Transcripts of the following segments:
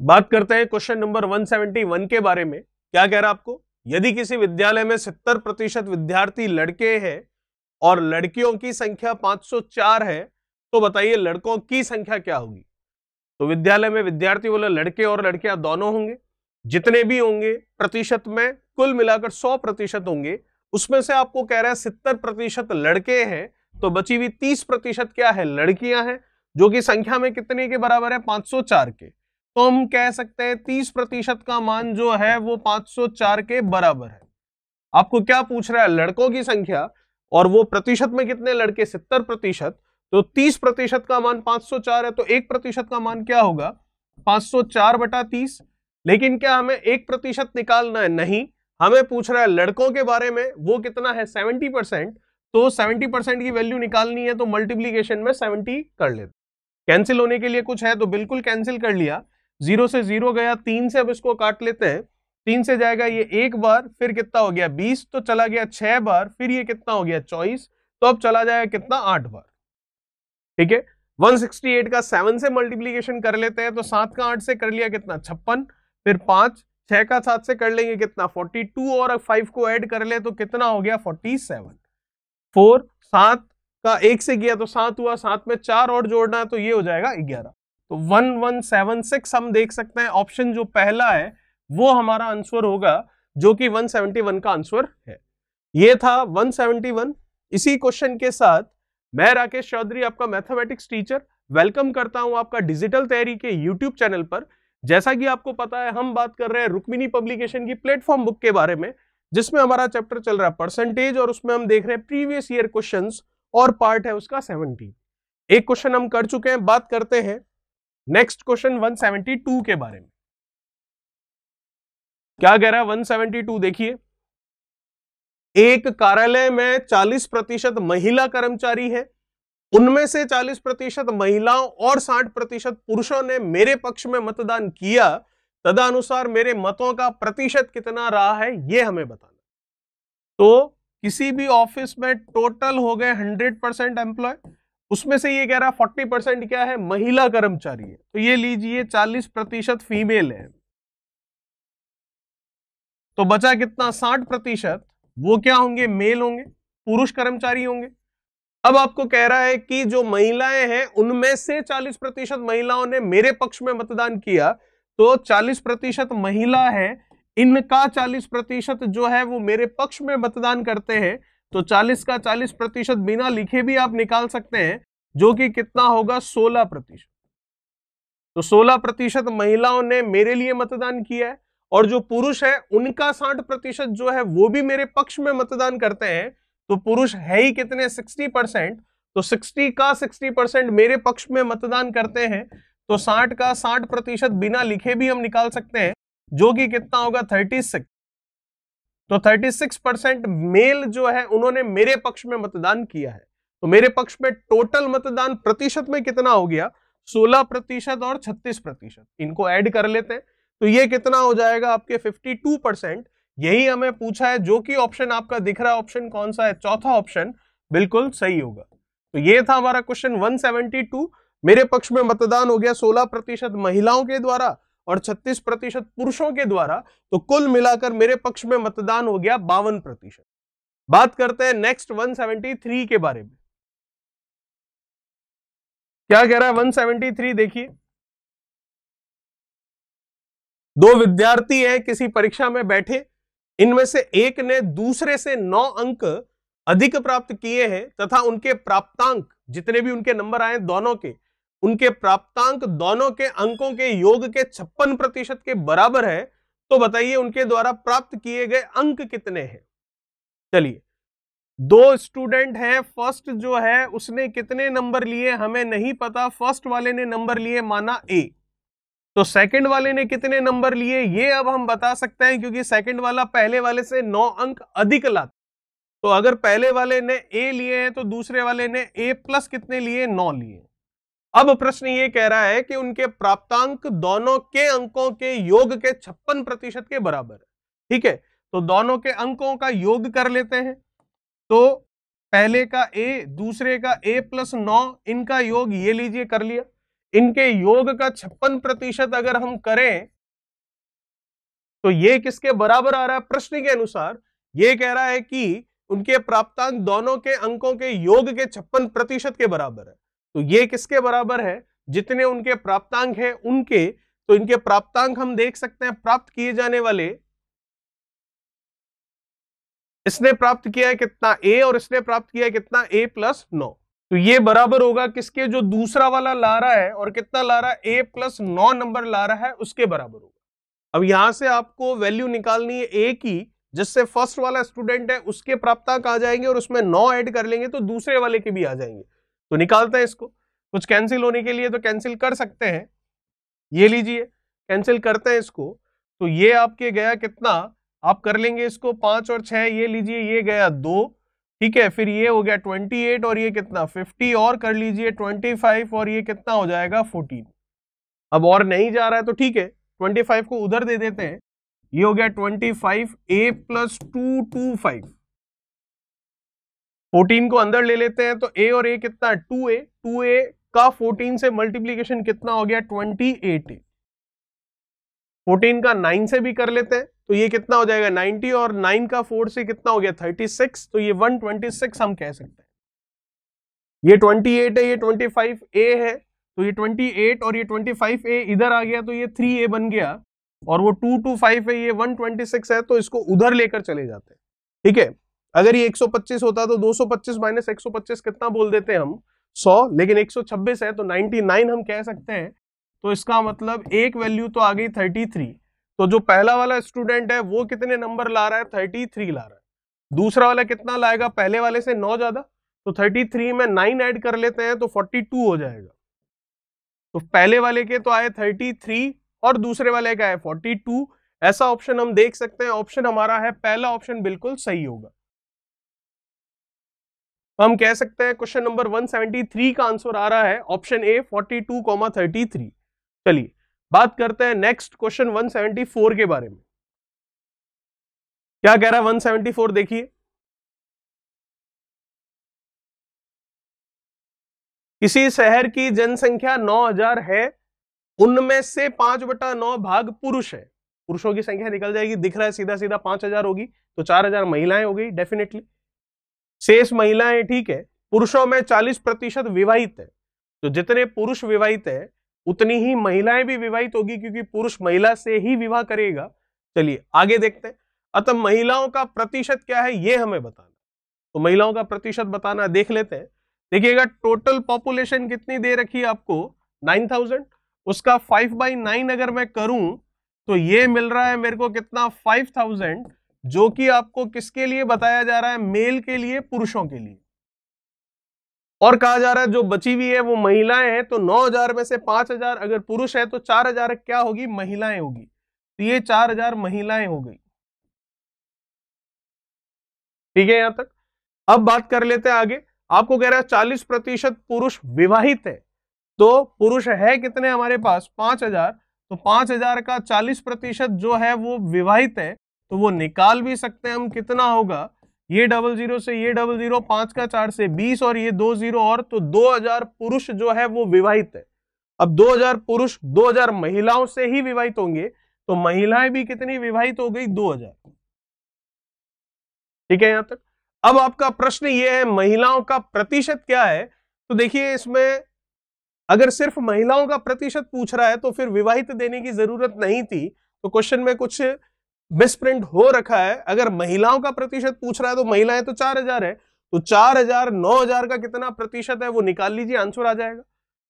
बात करते हैं क्वेश्चन नंबर 171 के बारे में। क्या कह रहा है आपको, यदि किसी विद्यालय में 70% विद्यार्थी लड़के हैं और लड़कियों की संख्या 504 है, तो बताइए लड़कों की संख्या क्या होगी। तो विद्यालय में विद्यार्थी बोले लड़के और लड़कियां दोनों होंगे, जितने भी होंगे प्रतिशत में कुल मिलाकर 100% होंगे, उसमें से आपको कह रहा है 70% लड़के हैं, तो बची हुई 30% क्या है, लड़कियां हैं, जो कि संख्या में कितने के बराबर है, 504 के। तो हम कह सकते हैं 30% का मान जो है वो 504 के बराबर है। आपको क्या पूछ रहा है, लड़कों की संख्या, और वो प्रतिशत में कितने लड़के, 70%, तो 30% का मान 504 है, तो 1% का मान क्या होगा, 504/30। लेकिन क्या हमें 1% निकालना है, नहीं, हमें पूछ रहा है लड़कों के बारे में, वो कितना है 70%, तो 70% की वैल्यू निकालनी है, तो मल्टीप्लीकेशन में 70 कर लेते। कैंसिल होने के लिए कुछ है तो बिल्कुल कैंसिल कर लिया, 0 से 0 गया, 3 से अब इसको काट लेते हैं, 3 से जाएगा ये एक बार, फिर कितना हो गया 20, तो चला गया 6 बार, फिर ये कितना हो गया 24, तो अब चला जाएगा कितना 8 बार। ठीक है, 168 का 7 से मल्टीप्लीकेशन कर लेते हैं, तो 7 का 8 से कर लिया कितना 56, फिर 5, 6 का 7 से कर लेंगे कितना 42, और 5 को ऐड कर ले तो कितना हो गया 47। 4, 7 का 1 से गया तो 7 हुआ, 7 में 4 और जोड़ना है तो ये हो जाएगा 11। तो 1176 हम देख सकते हैं, ऑप्शन जो पहला है वो हमारा आंसर होगा, जो कि 171 का आंसर है। ये था 171। इसी क्वेश्चन के साथ मैं राकेश चौधरी, आपका मैथमेटिक्स टीचर, वेलकम करता हूं आपका डिजिटल तैयारी के यूट्यूब चैनल पर। जैसा कि आपको पता है, हम बात कर रहे हैं रुक्मिणी पब्लिकेशन की प्लेटफॉर्म बुक के बारे में, जिसमें हमारा चैप्टर चल रहा है परसेंटेज, और उसमें हम देख रहे हैं प्रीवियस ईयर क्वेश्चंस, और पार्ट है उसका 70। एक क्वेश्चन हम कर चुके हैं, बात करते हैं नेक्स्ट क्वेश्चन 172 के बारे में। क्या कह रहा है 172, देखिए, एक कार्यालय में 40% महिला कर्मचारी है, उनमें से 40% महिलाओं और 60% पुरुषों ने मेरे पक्ष में मतदान किया, तदनुसार मेरे मतों का प्रतिशत कितना रहा है, यह हमें बताना। तो किसी भी ऑफिस में टोटल हो गए 100% एम्प्लॉय, उसमें से ये कह रहा है 40% क्या है, महिला कर्मचारी है, तो ये लीजिए 40% फीमेल है, तो बचा कितना 60%, वो क्या होंगे, मेल होंगे, पुरुष कर्मचारी होंगे। अब आपको कह रहा है कि जो महिलाएं हैं उनमें से 40% महिलाओं ने मेरे पक्ष में मतदान किया, तो 40% महिला है, इनका 40% जो है वो मेरे पक्ष में मतदान करते हैं, तो 40 का 40% बिना लिखे भी आप निकाल सकते हैं, जो कि कितना होगा 16%। तो 16% महिलाओं ने मेरे लिए मतदान किया है, और जो पुरुष है उनका 60% जो है वो भी मेरे पक्ष में मतदान करते हैं, तो पुरुष है ही कितने 60%, तो 60 का 60% मेरे पक्ष में मतदान करते हैं, तो 60 का 60% बिना लिखे भी हम निकाल सकते हैं, जो कि कितना होगा 36। तो 36% मेल जो है उन्होंने मेरे पक्ष में मतदान किया है, तो मेरे पक्ष में टोटल मतदान प्रतिशत में कितना हो गया 16% और 36%, इनको ऐड कर लेते हैं, तो ये कितना हो जाएगा आपके 52%। यही हमें पूछा है, जो कि ऑप्शन आपका दिख रहा है, ऑप्शन कौन सा है, चौथा ऑप्शन बिल्कुल सही होगा। तो ये था हमारा क्वेश्चन 172। मेरे पक्ष में मतदान हो गया 16% महिलाओं के द्वारा और 36% पुरुषों के द्वारा, तो कुल मिलाकर मेरे पक्ष में मतदान हो गया 52%। बात करते हैं नेक्स्ट 173 के बारे में। क्या कह रहा है 173, देखिए, दो विद्यार्थी हैं किसी परीक्षा में बैठे, इनमें से एक ने दूसरे से 9 अंक अधिक प्राप्त किए हैं तथा उनके प्राप्तांक, जितने भी उनके नंबर आए दोनों के, उनके प्राप्तांक दोनों के अंकों के योग के 56% के बराबर है, तो बताइए उनके द्वारा प्राप्त किए गए अंक कितने हैं। चलिए, दो स्टूडेंट हैं, फर्स्ट जो है उसने कितने नंबर लिए हमें नहीं पता, फर्स्ट वाले ने नंबर लिए माना ए, तो सेकंड वाले ने कितने नंबर लिए ये अब हम बता सकते हैं, क्योंकि सेकंड वाला पहले वाले से 9 अंक अधिक लाता, तो अगर पहले वाले ने ए लिए हैं तो दूसरे वाले ने ए प्लस कितने लिए, 9 लिए। अब प्रश्न ये कह रहा है कि उनके प्राप्तांक दोनों के अंकों के योग के 56% के बराबर है। ठीक है, तो दोनों के अंकों का योग कर लेते हैं, तो पहले का ए दूसरे का ए प्लस 9, इनका योग ये लीजिए कर लिया, इनके योग का 56% अगर हम करें तो ये किसके बराबर आ रहा है? प्रश्न के अनुसार ये कह रहा है कि उनके प्राप्तांक दोनों के अंकों के योग के 56% के बराबर है। तो ये किसके बराबर है? जितने उनके प्राप्तांक हैं उनके। तो इनके प्राप्तांक हम देख सकते हैं, प्राप्त किए जाने वाले, इसने प्राप्त किया है कितना? ए, और इसने प्राप्त किया है कितना? ए प्लस 9। तो ये बराबर होगा किसके? जो दूसरा वाला ला रहा है और कितना ला रहा है? ए प्लस 9 नंबर ला रहा है, उसके बराबर होगा। अब यहां से आपको वैल्यू निकालनी है ए की, जिससे फर्स्ट वाला स्टूडेंट है उसके प्राप्तांक आ जाएंगे और उसमें 9 ऐड कर लेंगे तो दूसरे वाले के भी आ जाएंगे। तो निकालते हैं इसको। कुछ कैंसिल होने के लिए तो कैंसिल कर सकते हैं। ये लीजिए, कैंसिल करते हैं इसको। तो ये आपके गया कितना? आप कर लेंगे इसको, 5 और 6, ये लीजिए, ये गया 2, ठीक है। फिर ये हो गया 28 और ये कितना? 50, और कर लीजिए 25 और ये कितना हो जाएगा? 14। अब और नहीं जा रहा है तो ठीक है, 25 को उधर दे देते हैं। ये हो गया 25 a प्लस 225। 14 को अंदर ले लेते हैं तो a और a कितना है? 2a। 2a का 14 से मल्टीप्लीकेशन कितना हो गया? 28a। 14 का 9 से भी कर लेते हैं तो ये कितना हो जाएगा? 90, और 9 का 4 से कितना हो गया? 36। तो ये 126 हम कह सकते हैं। ये 28 है, ये 25a है, तो ये 28 और ये 25a इधर आ गया तो ये 3a बन गया, और वो 225 है, ये 126 है, तो इसको उधर लेकर चले जाते हैं, ठीक है। अगर ये 125 होता तो 225 माइनस 125 कितना बोल देते हैं हम? 100, लेकिन 126 है तो 99 हम कह सकते हैं। तो इसका मतलब एक वैल्यू तो आ गई 33। तो जो पहला वाला स्टूडेंट है वो कितने नंबर ला रहा है? 33 ला रहा है। दूसरा वाला कितना लाएगा? पहले वाले से 9 ज्यादा, तो 33 में 9 ऐड कर लेते हैं तो 42 हो जाएगा। तो पहले वाले के तो आए 33 और दूसरे वाले का है 42। ऐसा ऑप्शन हम देख सकते हैं, ऑप्शन हमारा है पहला ऑप्शन बिल्कुल सही होगा। तो हम कह सकते हैं क्वेश्चन नंबर 173 का आंसर आ रहा है ऑप्शन ए 42,33। चलिए बात करते हैं नेक्स्ट क्वेश्चन 174 के बारे में। क्या कह रहा है 174? देखिए, किसी शहर की जनसंख्या 9000 है, उनमें से 5/9 भाग पुरुष है। पुरुषों की संख्या निकल जाएगी, दिख रहा है सीधा सीधा 5000 होगी, तो 4000 महिलाएं हो गई डेफिनेटली। शेष महिलाएं, ठीक है। पुरुषों में 40% विवाहित है, तो जितने पुरुष विवाहित है उतनी ही महिलाएं भी विवाहित होगी, क्योंकि पुरुष महिला से ही विवाह करेगा। चलिए आगे देखते हैं। अतः महिलाओं का प्रतिशत क्या है ये हमें बताना। तो महिलाओं का प्रतिशत बताना, देख लेते हैं। देखिएगा, टोटल पॉपुलेशन कितनी दे रखी है आपको? 9000। उसका 5/9 अगर मैं करूं तो ये मिल रहा है मेरे को कितना? 5000, जो कि आपको किसके लिए बताया जा रहा है? मेल के लिए, पुरुषों के लिए। और कहा जा रहा है जो बची हुई है वो महिलाएं हैं, तो 9000 में से 5000 अगर पुरुष है तो 4000 क्या होगी? महिलाएं होगी। तो ये 4000 महिलाएं हो गई, ठीक है यहां तक। अब बात कर लेते हैं आगे। आपको कह रहा है 40% पुरुष विवाहित है, तो पुरुष है कितने हमारे पास? 5000। तो 5000 का 40% जो है वो विवाहित है, तो वो निकाल भी सकते हैं हम। कितना होगा? ये 00 से ये 00, 5 का 4 से 20, और ये 20 और, तो 2000 पुरुष जो है वो विवाहित है। अब 2000 पुरुष 2000 महिलाओं से ही विवाहित होंगे, तो महिलाएं भी कितनी विवाहित हो गई? 2000, ठीक है यहां तक। अब आपका प्रश्न ये है महिलाओं का प्रतिशत क्या है? तो देखिए, इसमें अगर सिर्फ महिलाओं का प्रतिशत पूछ रहा है तो फिर विवाहित देने की जरूरत नहीं थी, तो क्वेश्चन में कुछ मिसप्रिंट हो रखा है। अगर महिलाओं का प्रतिशत पूछ रहा है तो महिलाएं तो 4000 है, तो 4000 9000 का कितना प्रतिशत है वो निकाल लीजिए, आंसर आ जाएगा।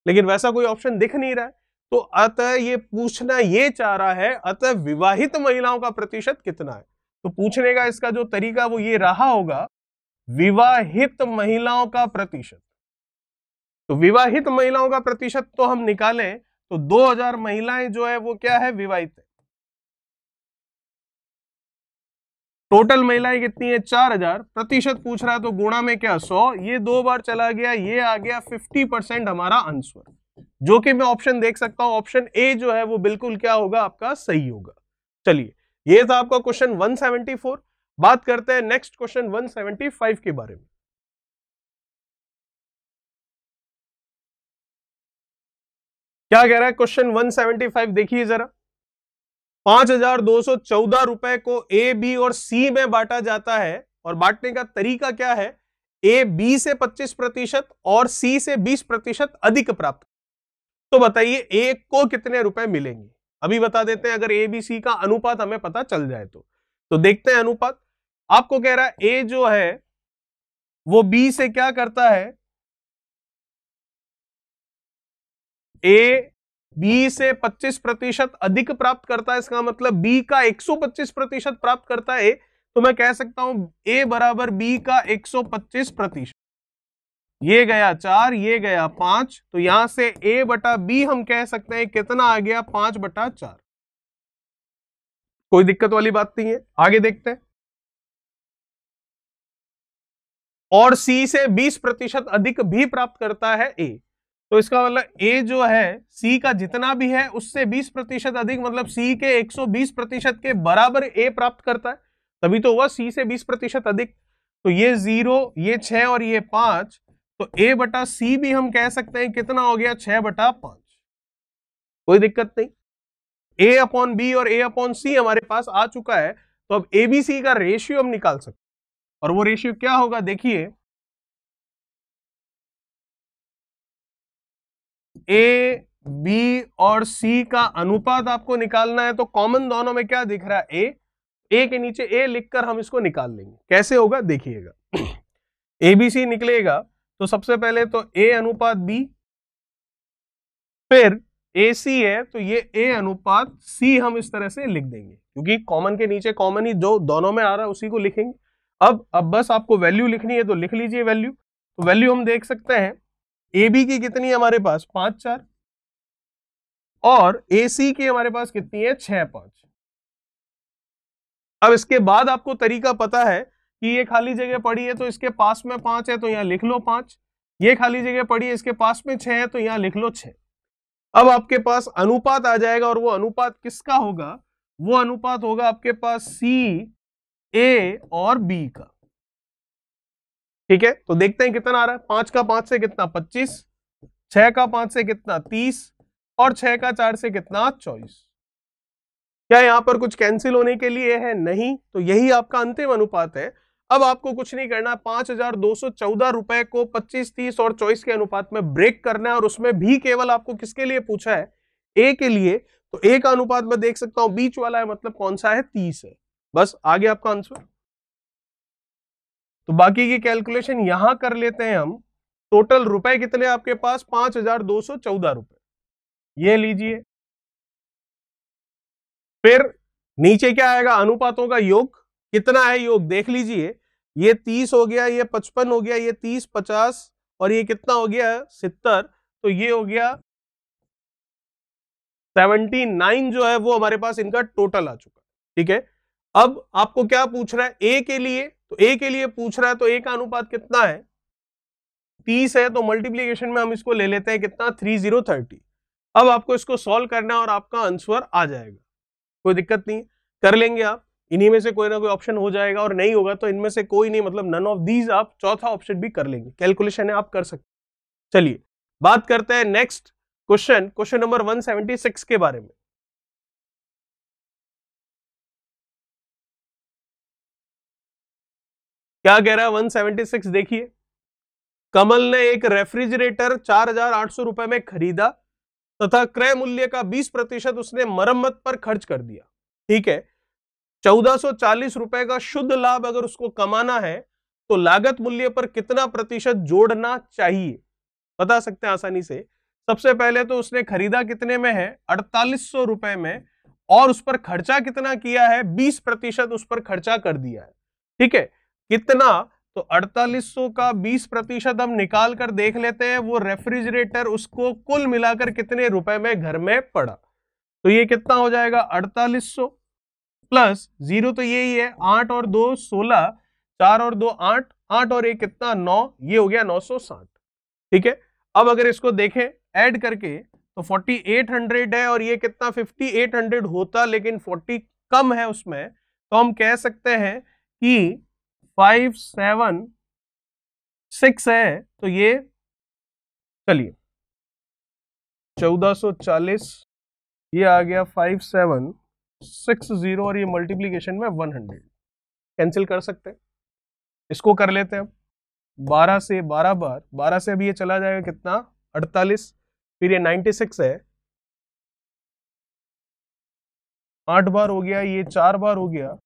लेकिन वैसा कोई ऑप्शन दिख नहीं रहा है, तो अतः ये पूछना ये चाह रहा है, अतः विवाहित महिलाओं का प्रतिशत कितना है। तो पूछने का इसका जो तरीका वो ये रहा होगा, विवाहित महिलाओं का प्रतिशत। तो विवाहित महिलाओं का प्रतिशत तो हम निकालें तो 2000 महिलाएं जो है वो क्या है? विवाहित है। टोटल महिलाएं कितनी है? 4000। प्रतिशत पूछ रहा है तो गुणा में क्या? 100। ये 2 बार चला गया, ये आ गया 50% हमारा आंसर, जो कि मैं ऑप्शन देख सकता हूं, ऑप्शन ए जो है वो बिल्कुल क्या होगा? आपका सही होगा। चलिए, ये था आपका क्वेश्चन 174। बात करते हैं नेक्स्ट क्वेश्चन 175 के बारे में। क्या कह रहा है क्वेश्चन 175, देखिए जरा। 5,214 रुपए को ए, बी और सी में बांटा जाता है और बांटने का तरीका क्या है? ए बी से 25% और सी से 20% अधिक प्राप्त। तो बताइए ए को कितने रुपए मिलेंगे? अभी बता देते हैं, अगर ए बी सी का अनुपात हमें पता चल जाए तो देखते हैं अनुपात। आपको कह रहा है ए जो है वो बी से क्या करता है? ए बी से 25% अधिक प्राप्त करता है, इसका मतलब बी का 125% प्राप्त करता है। तो मैं कह सकता हूं ए बराबर बी का 125%। ये गया 4, ये गया 5, तो यहां से ए बटा बी हम कह सकते हैं कितना आ गया? 5/4। कोई दिक्कत वाली बात नहीं है, आगे देखते हैं। और सी से 20% अधिक भी प्राप्त करता है ए, तो इसका मतलब ए जो है सी का जितना भी है उससे 20% अधिक, मतलब सी के 120% के बराबर ए प्राप्त करता है, तभी तो हुआ सी से 20% अधिक। तो ये 0, ये 6 और ये 5, तो ए बटा सी भी हम कह सकते हैं कितना हो गया? 6/5। कोई दिक्कत नहीं। ए अपॉन बी और ए अपॉन सी हमारे पास आ चुका है, तो अब ए बी सी का रेशियो हम निकाल सकते हैं। और वो रेशियो क्या होगा? देखिए, ए बी और सी का अनुपात आपको निकालना है, तो कॉमन दोनों में क्या दिख रहा है? ए के नीचे ए लिखकर हम इसको निकाल लेंगे। कैसे होगा देखिएगा। ए बी सी निकलेगा तो सबसे पहले तो ए अनुपात बी, फिर ए सी है तो ये ए अनुपात सी हम इस तरह से लिख देंगे, क्योंकि कॉमन के नीचे कॉमन ही जो दोनों में आ रहा है उसी को लिखेंगे। अब बस आपको वैल्यू लिखनी है तो लिख लीजिए वैल्यू। तो वैल्यू हम देख सकते हैं, ए बी की कितनी है हमारे पास? 5, 4, और ए सी की हमारे पास कितनी है? 6, 5। अब इसके बाद आपको तरीका पता है कि ये खाली जगह पड़ी है तो इसके पास में 5 है तो यहां लिख लो 5, ये खाली जगह पड़ी है इसके पास में 6 है तो यहां लिख लो 6। अब आपके पास अनुपात आ जाएगा, और वो अनुपात किसका होगा? वो अनुपात होगा आपके पास सी, ए और बी का। ठीक है, तो देखते हैं कितना आ रहा है। 5 का 5 से कितना? 25, 6 का 5 से कितना? 30, और 6 का 4 से कितना? 24। क्या यहां पर कुछ कैंसिल होने के लिए है? नहीं, तो यही आपका अंतिम अनुपात है। अब आपको कुछ नहीं करना, 5,214 रुपए को 25, 30 और 24 के अनुपात में ब्रेक करना है, और उसमें भी केवल आपको किसके लिए पूछा है? ए के लिए। तो ए का अनुपात मैं देख सकता हूं बीच वाला है, मतलब कौन सा है? 30 है। बस आगे आपका आंसर। तो बाकी की कैलकुलेशन यहां कर लेते हैं हम। टोटल रुपए कितने आपके पास? 5,214 रुपए, ये लीजिए। फिर नीचे क्या आएगा? अनुपातों का योग। कितना है योग? देख लीजिए, ये 30 हो गया, ये 55 हो गया, ये 30, 50, और ये कितना हो गया? 70। तो ये हो गया 79 जो है वो हमारे पास इनका टोटल आ चुका है। ठीक है, अब आपको क्या पूछ रहा है? ए के लिए, तो ए के लिए पूछ रहा है, तो ए का अनुपात कितना है? 30 है, तो मल्टीप्लीकेशन में हम इसको ले लेते हैं कितना? 3030। अब आपको इसको सॉल्व करना है और आपका आंसर आ जाएगा, कोई दिक्कत नहीं, कर लेंगे आप। इन्हीं में से कोई ना कोई ऑप्शन हो जाएगा, और नहीं होगा तो इनमें से कोई नहीं, मतलब नन ऑफ दीज आप चौथा ऑप्शन भी कर लेंगे। कैलकुलेशन है, आप कर सकते। चलिए बात करते हैं नेक्स्ट क्वेश्चन, क्वेश्चन नंबर 176 के बारे में। क्या कह रहा है 176? देखिए, कमल ने एक रेफ्रिजरेटर 4,800 रुपए में खरीदा तथा क्रय मूल्य का 20% उसने मरम्मत पर खर्च कर दिया। ठीक है, 1440 रुपए का शुद्ध लाभ अगर उसको कमाना है तो लागत मूल्य पर कितना प्रतिशत जोड़ना चाहिए? बता सकते हैं आसानी से। सबसे पहले तो उसने खरीदा कितने में है? 4800 रुपए में, और उस पर खर्चा कितना किया है? 20% उस पर खर्चा कर दिया है। ठीक है, कितना? तो 4800 का 20% हम निकाल कर देख लेते हैं। वो रेफ्रिजरेटर उसको कुल मिलाकर कितने रुपए में घर में पड़ा? तो ये कितना हो जाएगा? 4800 प्लस 0 तो यही है, 8 और 2 16, 4 और 2 8, 8 और 1 कितना? 9, ये हो गया 960। ठीक है, अब अगर इसको देखें ऐड करके तो 4800 है, और ये कितना? 5800 होता, लेकिन 40 कम है उसमें, तो हम कह सकते हैं कि 576 है। तो ये, चलिए 1440, ये आ गया 5760 और ये मल्टीप्लीकेशन में 100। कैंसिल कर सकते हैं, इसको कर लेते हैं अब 12 से 12 बार, 12 से अभी ये चला जाएगा कितना 48, फिर ये 96 है 8 बार हो गया, ये 4 बार हो गया,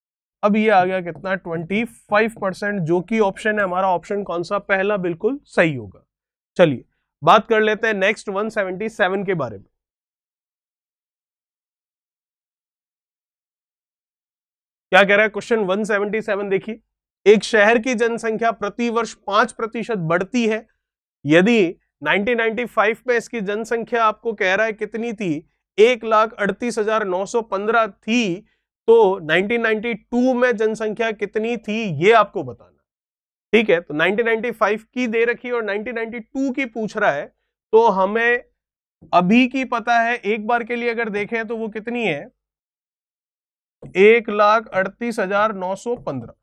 अब ये आ गया कितना 25%, जो कि ऑप्शन है हमारा, ऑप्शन कौन सा, पहला बिल्कुल सही होगा। चलिए बात कर लेते हैं नेक्स्ट 177 के बारे में। क्या कह रहा है क्वेश्चन 177, देखिए, एक शहर की जनसंख्या प्रति वर्ष 5% बढ़ती है। यदि 1995 में इसकी जनसंख्या आपको कह रहा है कितनी थी, 1,38,915 थी, तो 1992 में जनसंख्या कितनी थी ये आपको बताना। ठीक है, तो 1995 की दे रखी है और 1992 की पूछ रहा है, तो हमें अभी की पता है, एक बार के लिए अगर देखें तो वो कितनी है 1,38,915।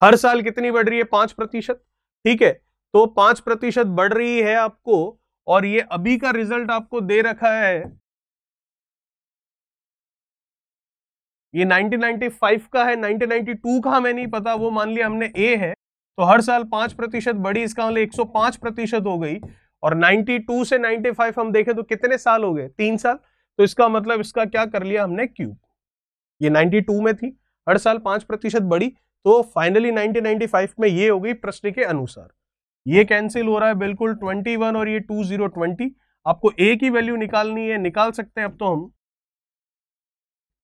हर साल कितनी बढ़ रही है 5%। ठीक है, तो 5% बढ़ रही है आपको, और ये अभी का रिजल्ट आपको दे रखा है, ये 1995 का है, 1992 का हमें नहीं पता, वो मान लिया हमने ए है, तो हर साल 5% बढ़ी, इसका मतलब 105% हो गई। और 92 से 95 हम देखें तो कितने साल हो गए, 3 साल, तो इसका मतलब इसका क्या कर लिया हमने क्यूब। ये 92 में थी, हर साल 5% बढ़ी, तो फाइनली 1995 में ये हो गई प्रश्न के अनुसार। ये कैंसिल हो रहा है बिल्कुल, 21 और ये 2020, आपको ए की वैल्यू निकालनी है, निकाल सकते हैं। अब तो हम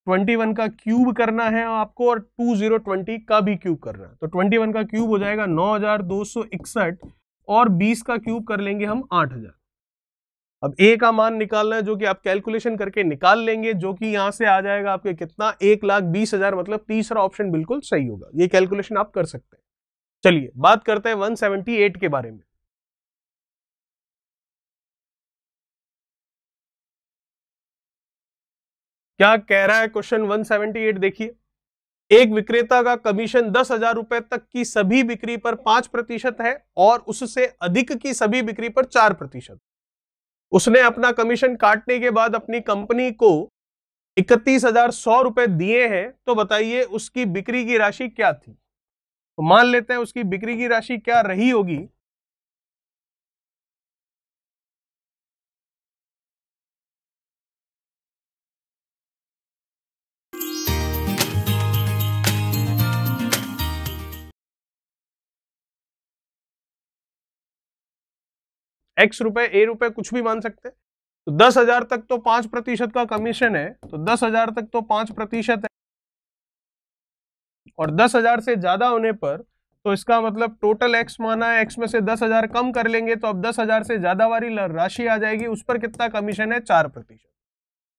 21 का क्यूब करना है आपको और 2020 का भी क्यूब करना है, तो 21 का क्यूब हो जाएगा 9261 और 20 का क्यूब कर लेंगे हम 8000। अब ए का मान निकालना है, जो कि आप कैलकुलेशन करके निकाल लेंगे, जो कि यहां से आ जाएगा आपके कितना 1,20,000, मतलब तीसरा ऑप्शन बिल्कुल सही होगा। ये कैलकुलेशन आप कर सकते हैं। चलिए बात करते हैं 178 के बारे में। क्या कह रहा है क्वेश्चन 178, देखिए, एक विक्रेता का कमीशन 10,000 रुपए तक की सभी बिक्री पर 5% है और उससे अधिक की सभी बिक्री पर 4%। उसने अपना कमीशन काटने के बाद अपनी कंपनी को 31,100 रुपए दिए हैं, तो बताइए उसकी बिक्री की राशि क्या थी। तो मान लेते हैं उसकी बिक्री की राशि क्या रही होगी, एक्स रुपए, ए रुपए, कुछ भी मान सकते हैं। तो 10,000 तक तो 5% का कमीशन है, तो 10,000 तक तो 5% है, और 10,000 से ज्यादा होने पर, तो इसका मतलब टोटल एक्स माना है, एक्स में से 10,000 कम कर लेंगे, तो अब 10,000 से ज्यादा वाली राशि आ जाएगी, उस पर कितना कमीशन है 4%।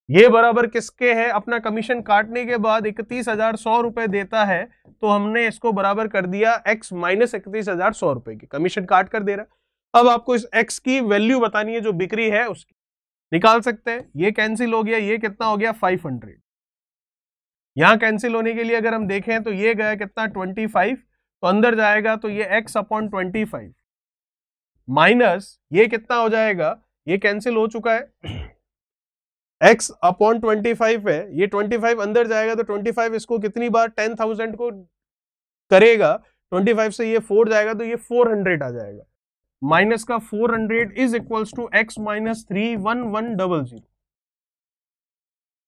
ये बराबर किसके है, अपना कमीशन काटने के बाद 31,100 रुपए देता है, तो हमने इसको बराबर कर दिया एक्स माइनस 31,100 रुपए की, कमीशन काट कर दे रहा है। अब आपको इस एक्स की वैल्यू बतानी है जो बिक्री है उसकी, निकाल सकते हैं। ये कैंसिल हो गया, ये कितना हो गया 500। यहां कैंसिल होने के लिए अगर हम देखें तो ये गया कितना 25, तो अंदर जाएगा तो ये x अपॉन 25 माइनस ये कितना हो जाएगा, ये कैंसिल हो चुका है, x अपॉन 25 है, ये 25 अंदर जाएगा, तो 25 इसको कितनी बार 10,000 को करेगा, 25 से ये 4 जाएगा, तो ये 400 आ जाएगा। माइनस का 400 is equals to x minus 31100।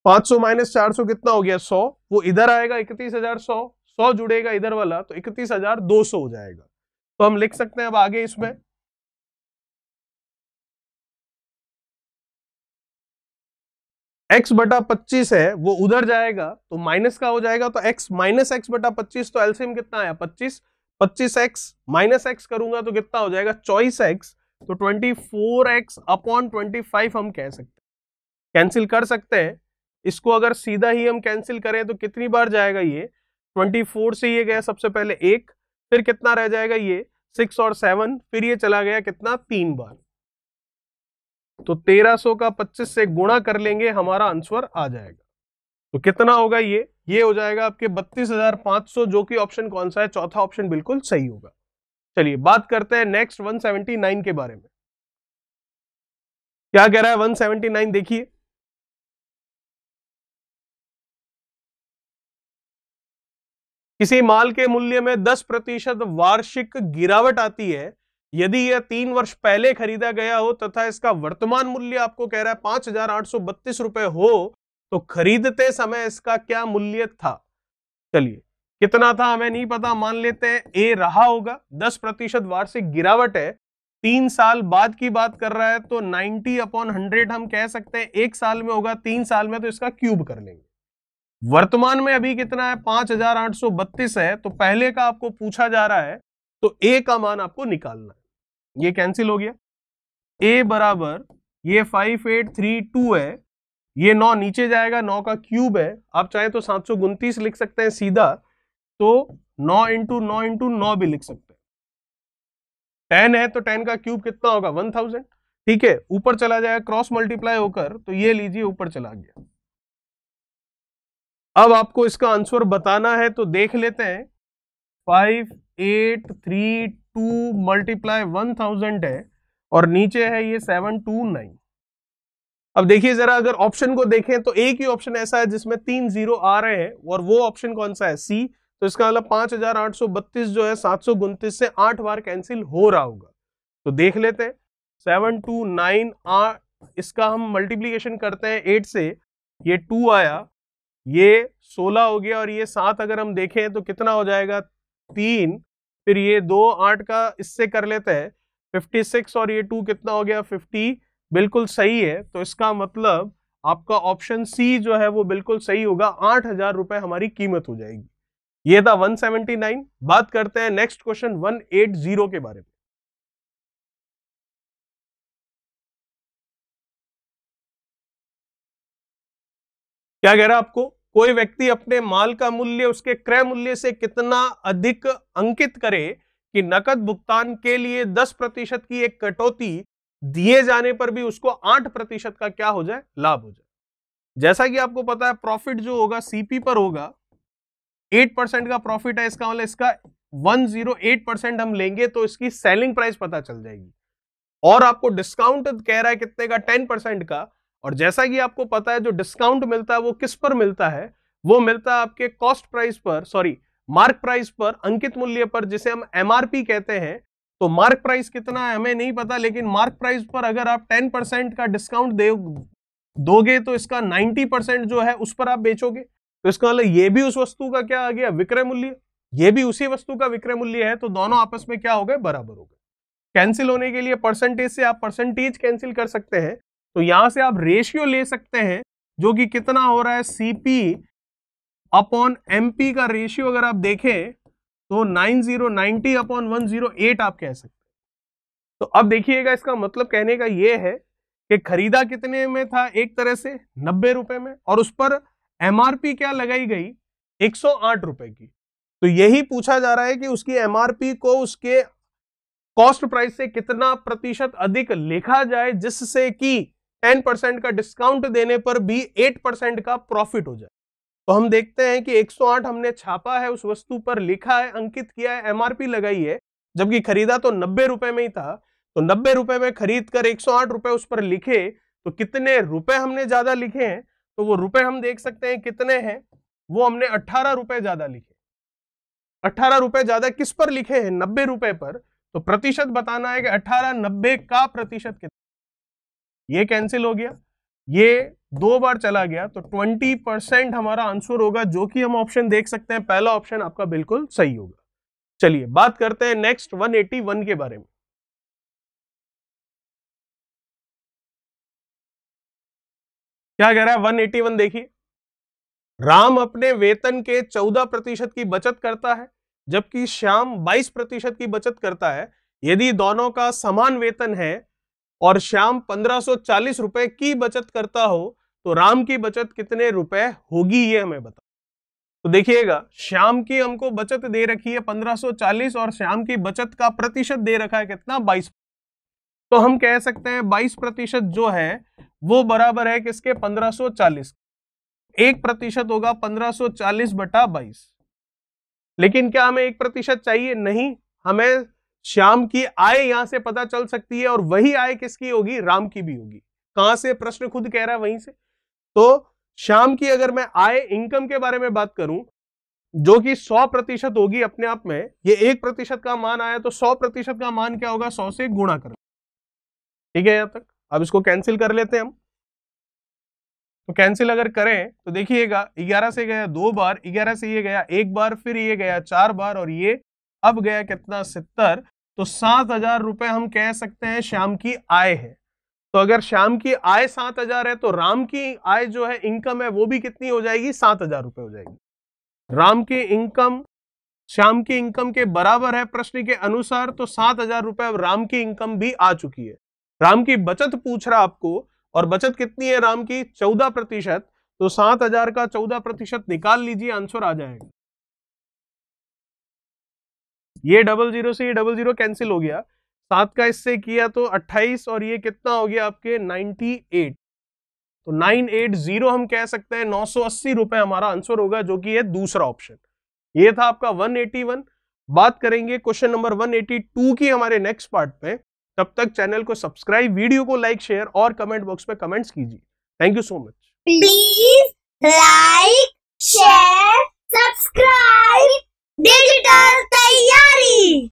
500 minus 400 कितना हो गया 100, वो इधर आएगा 31,100, 100 जुड़ेगा इधर वाला, तो 31,200 हो जाएगा। तो हम लिख सकते हैं अब आगे इसमें x बटा 25 है, वो उधर जाएगा तो माइनस का हो जाएगा, तो x माइनस एक्स बटा 25, तो एलसीएम कितना आया 25, 25x माइनस एक्स करूंगा तो कितना हो जाएगा 24x, तो 24x अपॉन 25 हम कह सकते हैं। कैंसिल कर सकते हैं इसको, अगर सीधा ही हम कैंसिल करें तो कितनी बार जाएगा ये 24 से ये गया सबसे पहले 1, फिर कितना रह जाएगा ये 6 और 7, फिर ये चला गया कितना 3 बार, तो 1300 का 25 से गुणा कर लेंगे, हमारा आंसर आ जाएगा। तो कितना होगा ये हो जाएगा आपके 32,500, जो कि ऑप्शन कौन सा है, चौथा ऑप्शन बिल्कुल सही होगा। चलिए बात करते हैं नेक्स्ट 179 के बारे में। क्या कह रहा है 179, देखिए किसी माल के मूल्य में 10% वार्षिक गिरावट आती है यदि यह 3 वर्ष पहले खरीदा गया हो तथा इसका वर्तमान मूल्य आपको कह रहा है 5,832 रुपए हो, तो खरीदते समय इसका क्या मूल्य था। चलिए कितना था हमें नहीं पता, मान लेते हैं ए रहा होगा, 10% वार्षिक गिरावट है, 3 साल बाद की बात कर रहा है, तो 90/100 हम कह सकते हैं 1 साल में होगा, 3 साल में तो इसका क्यूब कर लेंगे। वर्तमान में अभी कितना है 5,832 है, तो पहले का आपको पूछा जा रहा है, तो ए का मान आपको निकालना है। ये कैंसिल हो गया, ए बराबर ये 5832 है, ये 9 नीचे जाएगा, 9 का क्यूब है, आप चाहे तो 729 लिख सकते हैं सीधा, तो 9 इंटू 9 इंटू 9 भी लिख सकते हैं। 10 है तो 10 का क्यूब कितना होगा 1000, ठीक है, ऊपर चला जाएगा क्रॉस मल्टीप्लाई होकर, तो ये लीजिए ऊपर चला गया। अब आपको इसका आंसर बताना है, तो देख लेते हैं, 5832 मल्टीप्लाई 1000 है और नीचे है ये 729। अब देखिए जरा, अगर ऑप्शन को देखें तो एक ही ऑप्शन ऐसा है जिसमें 3 जीरो आ रहे हैं, और वो ऑप्शन कौन सा है, सी। तो इसका मतलब 5,832 जो है 729 से 8 बार कैंसिल हो रहा होगा। तो देख लेते हैं, 729 इसका हम मल्टीप्लीकेशन करते हैं 8 से, ये 2 आया, ये 16 हो गया, और ये 7 अगर हम देखें तो कितना हो जाएगा 3, फिर ये 2 8 का इससे कर लेते हैं 56, और ये 2 कितना हो गया 50, बिल्कुल सही है। तो इसका मतलब आपका ऑप्शन सी जो है वो बिल्कुल सही होगा, 8,000 रुपए हमारी कीमत हो जाएगी। ये था 179। बात करते हैं नेक्स्ट क्वेश्चन 180 के बारे में। क्या कह रहा है आपको, कोई व्यक्ति अपने माल का मूल्य उसके क्रय मूल्य से कितना अधिक अंकित करे कि नकद भुगतान के लिए 10% की एक कटौती दिए जाने पर भी उसको 8% का क्या हो जाए, लाभ हो जाए। जैसा कि आपको पता है प्रॉफिट जो होगा सीपी पर होगा, 8% का प्रॉफिट है, इसका मतलब इसका 108% हम लेंगे तो इसकी सेलिंग प्राइस पता चल जाएगी, और आपको डिस्काउंट कह रहा है कितने का, 10% का। और जैसा कि आपको पता है जो डिस्काउंट मिलता है वो किस पर मिलता है, वो मिलता है आपके कॉस्ट प्राइस पर, सॉरी मार्क प्राइस पर, अंकित मूल्य पर, जिसे हम एमआरपी कहते हैं। तो मार्क प्राइस कितना है हमें नहीं पता, लेकिन मार्क प्राइस पर अगर आप 10% का डिस्काउंट दोगे तो इसका 90% जो है उस पर आप बेचोगे, तो इसका मतलब ये भी उस वस्तु का क्या आ गया, विक्रय मूल्य, ये भी उसी वस्तु का विक्रय मूल्य है, तो दोनों आपस में क्या हो गए, बराबर हो गए। कैंसिल होने के लिए परसेंटेज से आप परसेंटेज कैंसिल कर सकते हैं, तो यहां से आप रेशियो ले सकते हैं, जो कि कितना हो रहा है, सीपी अपॉन एमपी का रेशियो अगर आप देखें तो 90 आप कह सकते हैं। तो अब देखिएगा, इसका मतलब कहने का यह है कि खरीदा कितने में था, एक तरह से 90 रुपए में, और उस पर एमआरपी क्या लगाई गई, 108 रुपए की। तो यही पूछा जा रहा है कि उसकी एमआरपी को उसके कॉस्ट प्राइस से कितना प्रतिशत अधिक लिखा जाए, जिससे कि 10% का डिस्काउंट देने पर भी 8% का प्रॉफिट हो जाए। तो हम देखते हैं कि 108 हमने छापा है, उस वस्तु पर लिखा है, अंकित किया है, एमआरपी लगाई है, जबकि खरीदा तो 90 रुपए में ही था। तो 90 रुपए में खरीद कर 108 रुपए उस पर लिखे, तो कितने रुपए हमने ज्यादा लिखे हैं, तो वो रुपए हम देख सकते हैं कितने हैं, वो हमने 18 रुपए ज्यादा लिखे। 18 रुपए ज्यादा किस पर लिखे हैं, 90 रुपए पर। तो प्रतिशत बताना है कि 18 90 का प्रतिशत कितना, ये कैंसिल हो गया, ये 2 बार चला गया, तो 20% हमारा आंसर होगा, जो कि हम ऑप्शन देख सकते हैं, पहला ऑप्शन आपका बिल्कुल सही होगा। चलिए बात करते हैं नेक्स्ट 181 के बारे में। क्या कह रहा है 181, देखिए, राम अपने वेतन के 14% की बचत करता है, जबकि श्याम 22% की बचत करता है। यदि दोनों का समान वेतन है और श्याम 1540 रुपए की बचत करता हो, तो राम की बचत कितने रुपए होगी, ये हमें बता। तो देखिएगा, श्याम की हमको बचत दे रखी है 1540, और श्याम की बचत का प्रतिशत दे रखा है कितना, 22। तो हम कह सकते हैं 22% जो है वो बराबर है किसके, 1540। 1% होगा 1540/22। लेकिन क्या हमें 1% चाहिए, नहीं, हमें श्याम की आय यहां से पता चल सकती है, और वही आय किसकी होगी, राम की भी होगी। कहां से? प्रश्न खुद कह रहा है वहीं से। तो श्याम की अगर मैं आय इनकम के बारे में बात करूं जो कि 100% होगी अपने आप में, ये 1% का मान आया तो 100% का मान क्या होगा? 100 से गुणा कर। ठीक है यहां तक? अब इसको कैंसिल कर लेते हैं हम। तो कैंसिल अगर करें तो देखिएगा 11 से गया 2 बार, 11 से ये गया 1 बार, फिर ये गया 4 बार और ये अब गया कितना? 70। तो 7,000 रुपए हम कह सकते हैं श्याम की आय है। तो अगर श्याम की आय 7,000 है तो राम की आय जो है इनकम है वो भी कितनी हो जाएगी? 7,000 रुपए हो जाएगी। राम की इनकम श्याम की इनकम के बराबर है प्रश्न के अनुसार, तो 7,000 रुपए अब राम की इनकम भी आ चुकी है। राम की बचत पूछ रहा आपको, और बचत कितनी है राम की? 14%। तो 7,000 का 14% निकाल लीजिए, आंसर आ जाएगा। ये 00 से ये 00 कैंसिल हो गया, 7 का इससे किया तो 28 और ये कितना हो गया आपके? 98। तो 980 हम कह सकते हैं 980 रुपए हमारा आंसर होगा, जो कि है दूसरा ऑप्शन। ये था आपका 181। बात करेंगे क्वेश्चन नंबर 182 की हमारे नेक्स्ट पार्ट पे। तब तक चैनल को सब्सक्राइब, वीडियो को लाइक, शेयर और कमेंट बॉक्स में कमेंट्स कीजिए। Thank you so much. Please like, share, subscribe digital तैयारी।